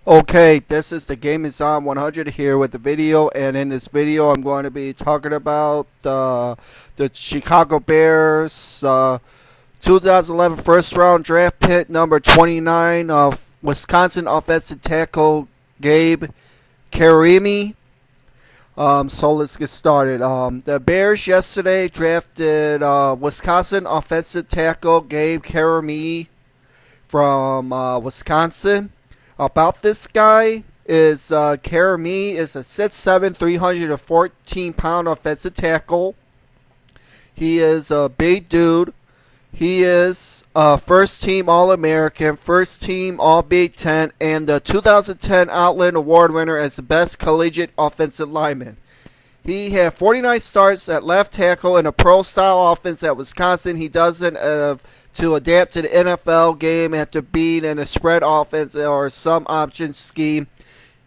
Okay, this is the Game is on 100 here with the video, and in this video I'm going to be talking about the Chicago Bears 2011 first round draft pick number 29 of Wisconsin offensive tackle Gabe Carimi. So let's get started. The Bears yesterday drafted Wisconsin offensive tackle Gabe Carimi from Wisconsin. About this guy is Carimi is a 6'7", 314-pound offensive tackle. He is a big dude. He is a first-team All-American, first-team All-Big Ten, and the 2010 Outland Award winner as the best collegiate offensive lineman. He had 49 starts at left tackle in a pro-style offense at Wisconsin. He doesn't to adapt to the NFL game after being in a spread offense or some option scheme.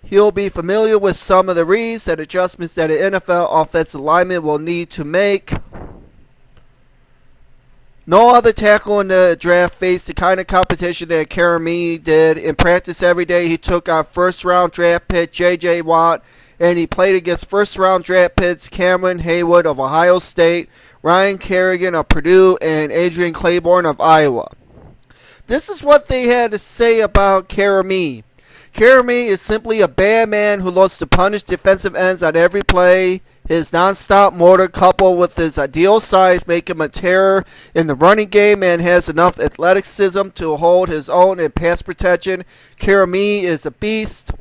He'll be familiar with some of the reads and adjustments that an NFL offensive lineman will need to make. No other tackle in the draft faced the kind of competition that Carimi did. In practice every day, he took on first-round draft pick J.J. Watt, and he played against first-round draft picks Cameron Haywood of Ohio State, Ryan Kerrigan of Purdue, and Adrian Claiborne of Iowa. This is what they had to say about Carimi. Carimi is simply a bad man who loves to punish defensive ends on every play. His non-stop motor coupled with his ideal size make him a terror in the running game and has enough athleticism to hold his own in pass protection. Carimi is a beast.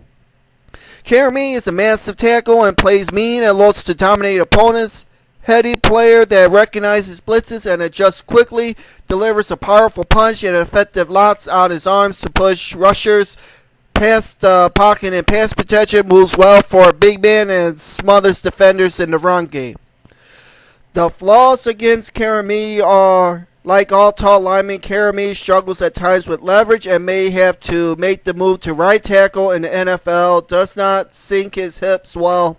Carimi is a massive tackle and plays mean and loves to dominate opponents. Heady player that recognizes blitzes and adjusts quickly, delivers a powerful punch and effective lots out his arms to push rushers past pocket and pass protection, moves well for a big man, and smothers defenders in the run game. The flaws against Carimi are, like all tall linemen, Carimi struggles at times with leverage and may have to make the move to right tackle in the NFL, does not sink his hips well,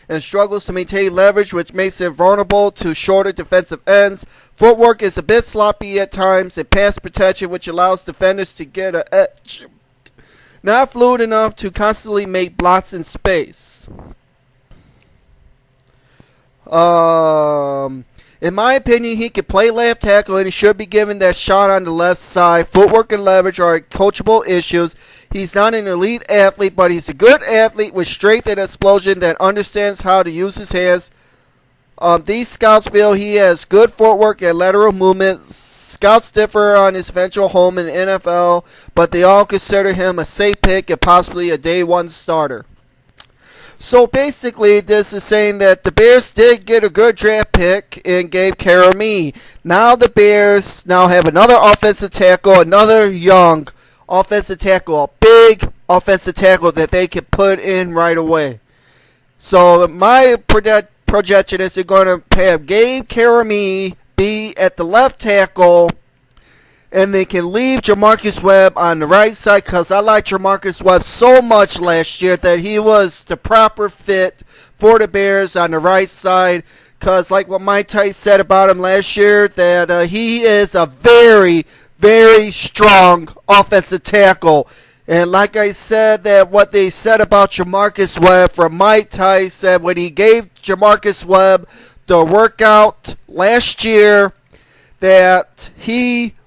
and struggles to maintain leverage, which makes him vulnerable to shorter defensive ends. Footwork is a bit sloppy at times, and pass protection, which allows defenders to get an edge. Not fluid enough to constantly make blocks in space. In my opinion, he could play left tackle and he should be given that shot on the left side. Footwork and leverage are coachable issues. He's not an elite athlete, but he's a good athlete with strength and explosion that understands how to use his hands. These scouts feel he has good footwork and lateral movement. Scouts differ on his eventual home in the NFL, but they all consider him a safe pick and possibly a day one starter. So basically, this is saying that the Bears did get a good draft pick in Gabe Carimi. Now the Bears now have another offensive tackle, another young offensive tackle, a big offensive tackle that they can put in right away. So my projection is they're going to have Gabe Carimi be at the left tackle, and they can leave Jamarcus Webb on the right side because I liked Jamarcus Webb so much last year that he was the proper fit for the Bears on the right side because like what Mike Tice said about him last year, that he is a very, very strong offensive tackle. And like I said, that what they said about Jamarcus Webb from Mike Tice said when he gave Jamarcus Webb the workout last year, that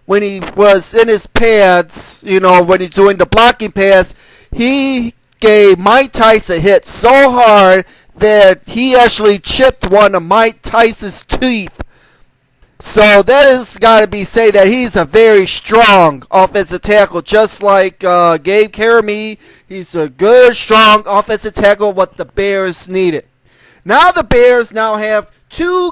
when he was in his pads, when he's doing the blocking pass, he gave Mike Tice a hit so hard that he actually chipped one of Mike Tice's teeth. So that has got to be say that he's a very strong offensive tackle, just like Gabe Carimi. He's a good, strong offensive tackle, what the Bears needed. Now the Bears have two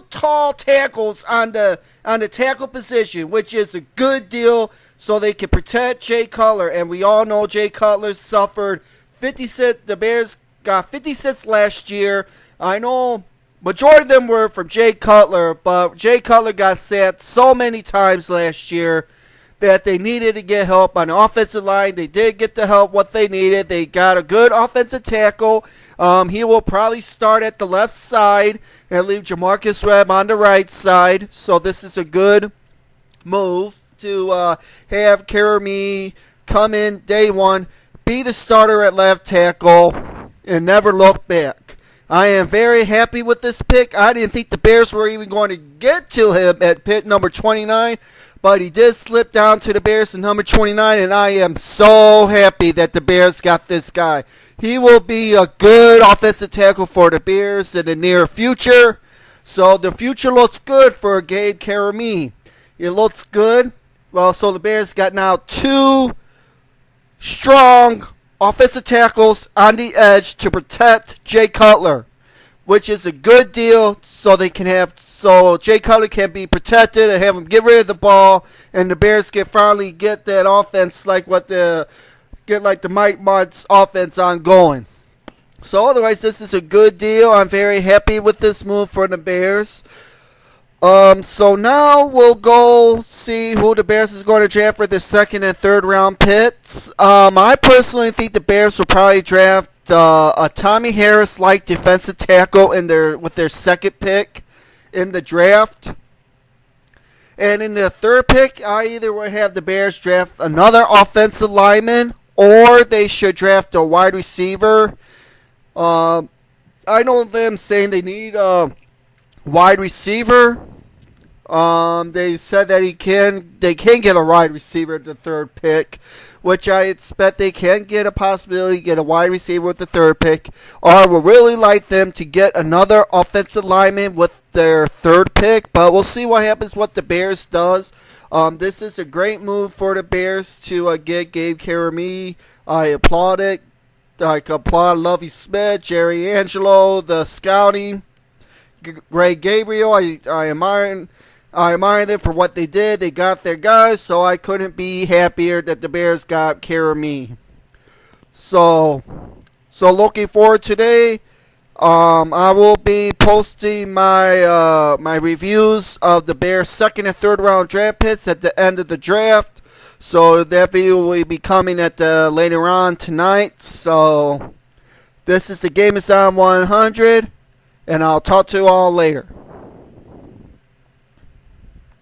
tall tackles on the tackle position, which is a good deal, so they can protect Jay Cutler. And we all know Jay Cutler suffered 56. The Bears got 56 last year. I know majority of them were from Jay Cutler, but Jay Cutler got sacked so many times last year that they needed to get help on the offensive line. They did get the help what they needed. They got a good offensive tackle. He will probably start at the left side and leave Jamarcus Webb on the right side. So this is a good move to have Carimi come in day one, be the starter at left tackle, and never look back. I am very happy with this pick. I didn't think the Bears were even going to get to him at pick number 29, but he did slip down to the Bears at number 29, and I am so happy that the Bears got this guy. He will be a good offensive tackle for the Bears in the near future. So the future looks good for Gabe Carimi. It looks good. Well, so the Bears got now 2 strong offensive tackles on the edge to protect Jay Cutler, which is a good deal. So Jay Cutler can be protected and have him get rid of the ball, and the Bears can finally get that offense like the Mike Martz offense ongoing. So otherwise, this is a good deal. I'm very happy with this move for the Bears. So now we'll go see who the Bears is going to draft for the second and third round picks. I personally think the Bears will probably draft a Tommy Harris-like defensive tackle with their second pick in the draft. And in the third pick, I either will have the Bears draft another offensive lineman, or they should draft a wide receiver. I know them saying they need a wide receiver. They said that they can get a wide receiver at the third pick, which I expect they can get a possibility to get a wide receiver with the third pick. Or I would really like them to get another offensive lineman with their third pick, but we'll see what happens, what the Bears does. This is a great move for the Bears to get Gabe Carimi. I applaud it. I applaud Lovie Smith, Jerry Angelo, the scouting, Greg Gabriel. I admire them for what they did. They got their guys, so I couldn't be happier that the Bears got Carimi. So looking forward today. I will be posting my my reviews of the Bears' second and third round draft picks at the end of the draft. So that video will be coming at later on tonight. So this is the Game is on 100, and I'll talk to you all later.